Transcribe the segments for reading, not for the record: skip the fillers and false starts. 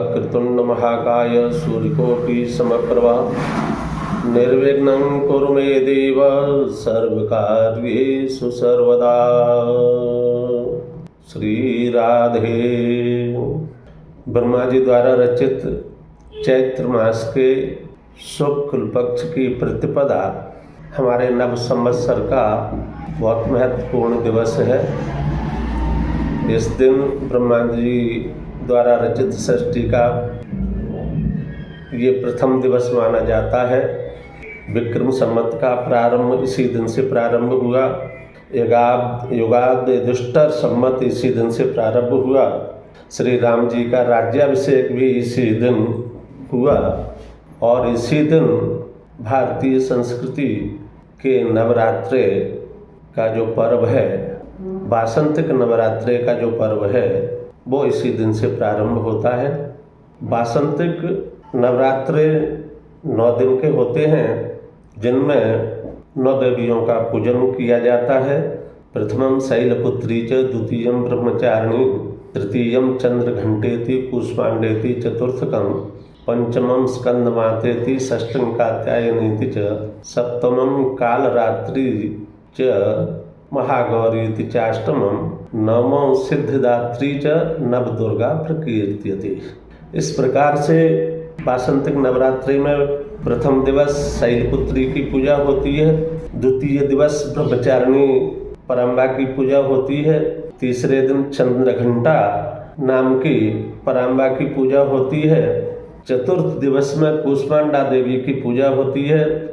वक्रतुंड महाकाय सूर्यकोटि समप्रभा निर्विघ्नं कुरु मे देव सर्वकार्येषु सर्वदा। श्री राधे। ब्रह्मा जी द्वारा रचित चैत्र मास के शुक्ल पक्ष की प्रतिपदा हमारे नव संवत्सर का बहुत महत्वपूर्ण दिवस है। इस दिन ब्रह्मा जी द्वारा रचित सृष्टि का ये प्रथम दिवस माना जाता है। विक्रम संवत का प्रारंभ इसी दिन से प्रारंभ हुआ। युगाद दुष्टर संवत इसी दिन से प्रारंभ हुआ। श्री राम जी का राज्याभिषेक भी इसी दिन हुआ और इसी दिन भारतीय संस्कृति के नवरात्रे का जो पर्व है, वासंतिक नवरात्रे का जो पर्व है, वो इसी दिन से प्रारंभ होता है। वासंतिक नवरात्रे 9 दिन के होते हैं, जिनमें 9 देवियों का पूजन किया जाता है। प्रथमम शैलपुत्री च, द्वितीयम ब्रह्मचारिणी, तृतीयम चंद्रघंटेति कूष्मांडेति, चतुर्थकम पंचमम स्कंदमातेति, षष्ठम कात्यायनीति च, सप्तमम कालरात्रि च महागौरीति चाष्टमम, नवमो सिद्धिदात्री च नवदुर्गा प्रकीर्त्यते। इस प्रकार से वासंतिक नवरात्रि में प्रथम दिवस शैलपुत्री की पूजा होती है, द्वितीय दिवस ब्रह्मचारिणी पराम्बा की पूजा होती है, तीसरे दिन चंद्रघंटा नाम की पराम्बा की पूजा होती है, चतुर्थ दिवस में कूष्मांडा देवी की पूजा होती है,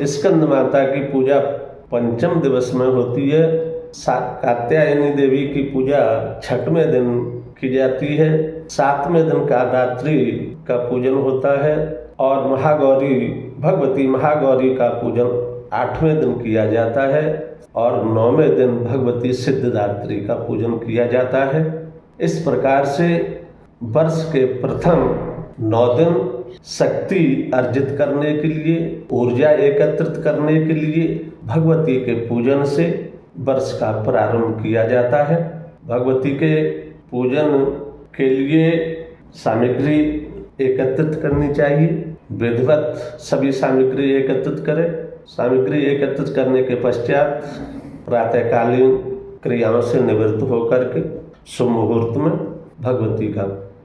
स्कंद माता की पूजा पंचम दिवस में होती है, कात्यायनी देवी की पूजा छठवें दिन की जाती है, 7वें दिन कालरात्रि का पूजन होता है और भगवती महागौरी का पूजन 8वें दिन किया जाता है और 9वें दिन भगवती सिद्धिदात्री का पूजन किया जाता है। इस प्रकार से वर्ष के प्रथम 9 दिन शक्ति अर्जित करने के लिए, ऊर्जा एकत्रित करने के लिए भगवती के पूजन से वर्ष का प्रारंभ किया जाता है। भगवती के पूजन के लिए सामग्री एकत्रित करनी चाहिए। विधिवत सभी सामग्री एकत्रित करें। सामग्री एकत्रित करने के पश्चात प्रातःकालीन क्रियाओं से निवृत्त होकर के शुभ मुहूर्त में भगवती का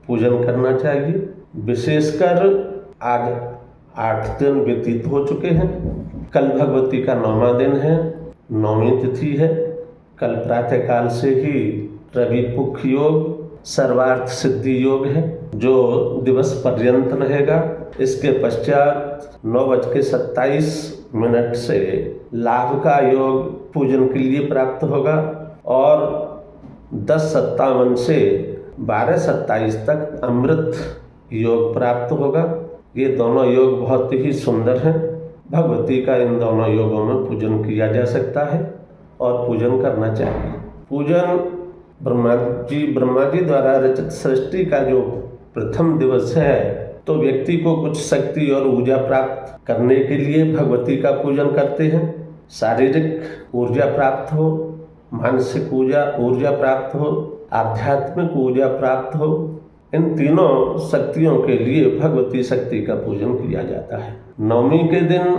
पूजन करना चाहिए। विशेषकर आज 8 दिन व्यतीत हो चुके हैं। कल भगवती का 9वां दिन है, 9वीं तिथि है। कल प्रातःकाल से ही रवि पुख योग, सर्वार्थ सिद्धि योग है, जो दिवस पर्यंत रहेगा। इसके पश्चात 9:27 से लाभ का योग पूजन के लिए प्राप्त होगा और 10:57 से 12:27 तक अमृत योग प्राप्त होगा। ये दोनों योग बहुत ही सुंदर हैं। भगवती का इन दोनों योगों में पूजन किया जा सकता है और पूजन करना चाहिए। पूजन ब्रह्मा जी द्वारा रचित सृष्टि का जो प्रथम दिवस है, तो व्यक्ति को कुछ शक्ति और ऊर्जा प्राप्त करने के लिए भगवती का पूजन करते हैं। शारीरिक ऊर्जा प्राप्त हो, मानसिक ऊर्जा प्राप्त हो, आध्यात्मिक ऊर्जा प्राप्त हो, इन तीनों शक्तियों के लिए भगवती शक्ति का पूजन किया जाता है। 9वीं के दिन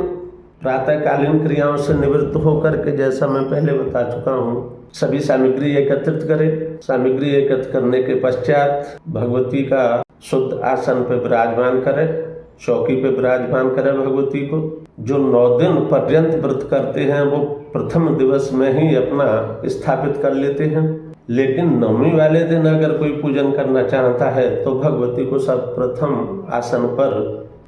प्रातःकालीन क्रियाओं से निवृत्त होकर के, जैसा मैं पहले बता चुका हूँ, सभी सामग्री एकत्रित करें। सामग्री एकत्रित करने के पश्चात भगवती का शुद्ध आसन पर विराजमान करें, चौकी पे विराजमान करें भगवती को। जो 9 दिन पर्यंत व्रत करते हैं वो प्रथम दिवस में ही अपना स्थापित कर लेते हैं, लेकिन 9वीं वाले दिन अगर कोई पूजन करना चाहता है तो भगवती को सर्वप्रथम आसन पर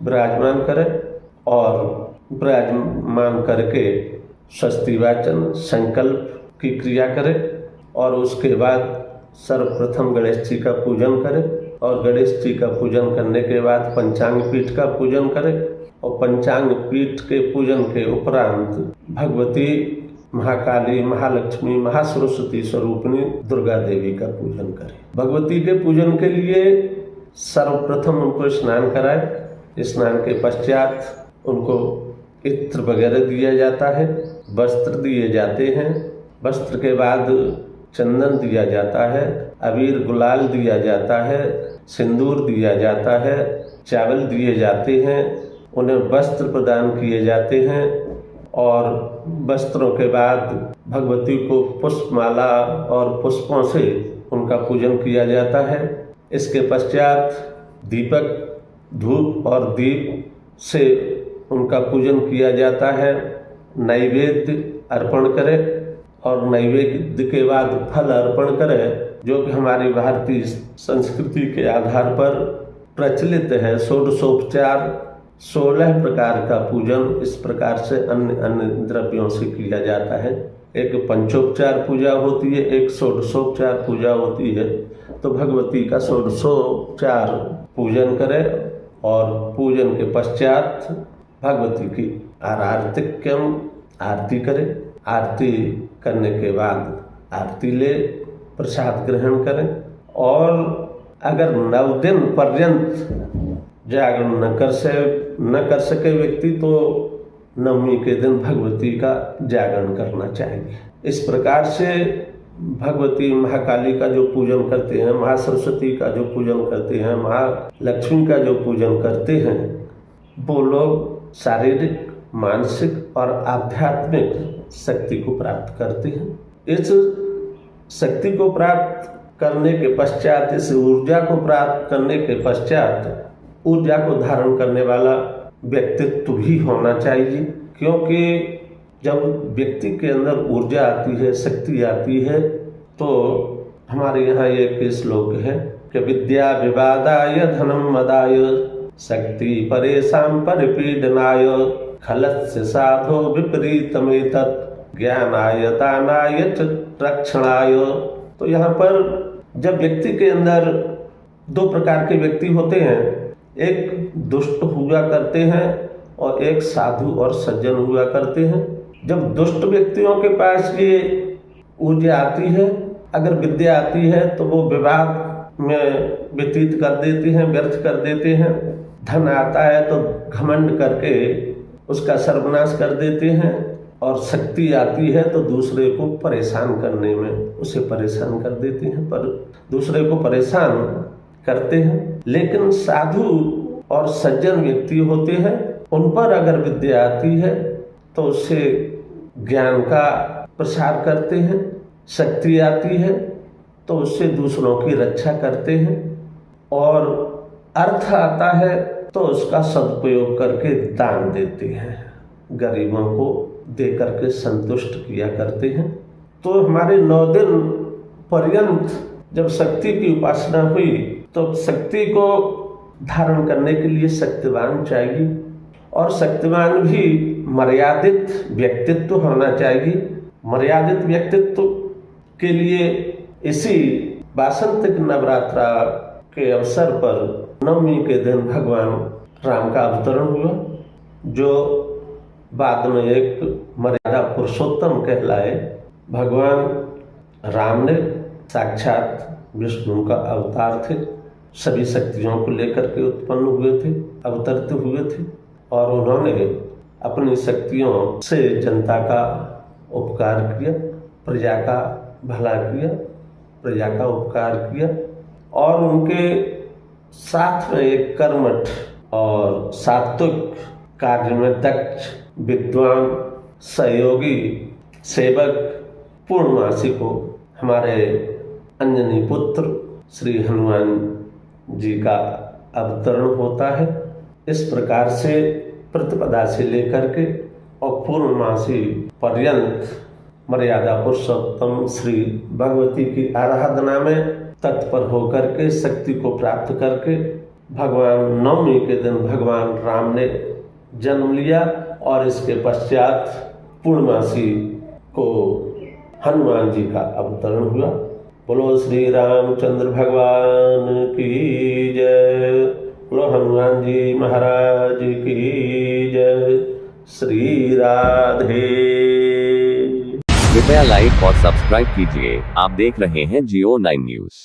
विराजमान करें और विराजमान करके स्वस्ति वाचन संकल्प की क्रिया करें और उसके बाद सर्वप्रथम गणेश जी का पूजन करें और गणेश जी का पूजन करने के बाद पंचांग पीठ का पूजन करें और पंचांग पीठ के पूजन के उपरांत भगवती महाकाली, महालक्ष्मी, महासरस्वती स्वरूपिणी दुर्गा देवी का पूजन करें। भगवती के पूजन के लिए सर्वप्रथम उनको स्नान कराएं। स्नान के पश्चात उनको इत्र वगैरह दिया जाता है, वस्त्र दिए जाते हैं। वस्त्र के बाद चंदन दिया जाता है, अबीर गुलाल दिया जाता है, सिंदूर दिया जाता है, चावल दिए जाते हैं, उन्हें वस्त्र प्रदान किए जाते हैं और वस्त्रों के बाद भगवती को पुष्पमाला और पुष्पों से उनका पूजन किया जाता है। इसके पश्चात दीपक, धूप और दीप से उनका पूजन किया जाता है। नैवेद्य अर्पण करें और नैवेद्य के बाद फल अर्पण करें, जो कि हमारी भारतीय संस्कृति के आधार पर प्रचलित है। षोडशोपचार 16 प्रकार का पूजन इस प्रकार से अन्य अन्य द्रव्यों से किया जाता है। एक पंचोपचार पूजा होती है, एक षोडशोपचार पूजा होती है। तो भगवती का षोडशोपचार पूजन करें और पूजन के पश्चात भगवती की आरार्तिक्यम आरती करें। आरती करने के बाद आरती ले, प्रसाद ग्रहण करें और अगर 9 दिन पर्यंत जागरण न कर सके व्यक्ति तो नवमी के दिन भगवती का जागरण करना चाहिए। इस प्रकार से भगवती महाकाली का जो पूजन करते हैं, महासरस्वती का जो पूजन करते हैं, महालक्ष्मी का जो पूजन करते हैं, वो लोग शारीरिक, मानसिक और आध्यात्मिक शक्ति को प्राप्त करते हैं। इस शक्ति को प्राप्त करने के पश्चात, इस ऊर्जा को प्राप्त करने के पश्चात ऊर्जा को धारण करने वाला व्यक्तित्व भी होना चाहिए, क्योंकि जब व्यक्ति के अंदर ऊर्जा आती है, शक्ति आती है, तो हमारे यहाँ एक श्लोक है कि विद्या विवादाय धनम मदाय शक्ति परेशान परिपीडनाय खलस्य साधो विपरीतमेतत् ज्ञानाय दानाय च रक्षणाय। तो यहाँ पर जब व्यक्ति के अंदर 2 प्रकार के व्यक्ति होते हैं, एक दुष्ट हुआ करते हैं और एक साधु और सज्जन हुआ करते हैं। जब दुष्ट व्यक्तियों के पास ये ऊर्जा आती है, अगर विद्या आती है, तो वो विवाद में व्यतीत कर देते हैं, व्यर्थ कर देते हैं। धन आता है तो घमंड करके उसका सर्वनाश कर देते हैं, और शक्ति आती है तो दूसरे को परेशान करने में उसे परेशान कर देते हैं, पर दूसरे को परेशान करते हैं। लेकिन साधु और सज्जन व्यक्ति होते हैं, उन पर अगर विद्या आती है तो उससे ज्ञान का प्रसार करते हैं, शक्ति आती है तो उससे दूसरों की रक्षा करते हैं, और अर्थ आता है तो उसका सदुपयोग करके दान देते हैं, गरीबों को दे करके संतुष्ट किया करते हैं। तो हमारे 9 दिन पर्यंत जब शक्ति की उपासना हुई तो शक्ति को धारण करने के लिए शक्तिवान चाहिए, और शक्तिवान भी मर्यादित व्यक्तित्व होना चाहिए। मर्यादित व्यक्तित्व के लिए इसी वासंतिक नवरात्रा के अवसर पर नवमी के दिन भगवान राम का अवतरण हुआ, जो बाद में एक मर्यादा पुरुषोत्तम कहलाए। भगवान राम ने साक्षात विष्णु का अवतार थे, सभी शक्तियों को लेकर के उत्पन्न हुए थे, अवतरित हुए थे, और उन्होंने अपनी शक्तियों से जनता का उपकार किया, प्रजा का भला किया, प्रजा का उपकार किया, और उनके साथ में एक कर्मठ और सात्विक कार्य में दक्ष विद्वान सहयोगी सेवक पूर्णमासी को हमारे अंजनी पुत्र श्री हनुमान जी का अवतरण होता है। इस प्रकार से प्रतिपदा से लेकर के और पूर्णमासी पर्यंत मर्यादा पुरुषोत्तम श्री भगवती की आराधना में तत्पर होकर के शक्ति को प्राप्त करके भगवान नवमी के दिन भगवान राम ने जन्म लिया, और इसके पश्चात पूर्णमासी को हनुमान जी का अवतरण हुआ। बोलो श्री रामचंद्र भगवान की जय, बोलो हनुमान जी महाराज की जय। श्री राधे। कृपया लाइक और सब्सक्राइब कीजिए। आप देख रहे हैं Geo9 न्यूज़।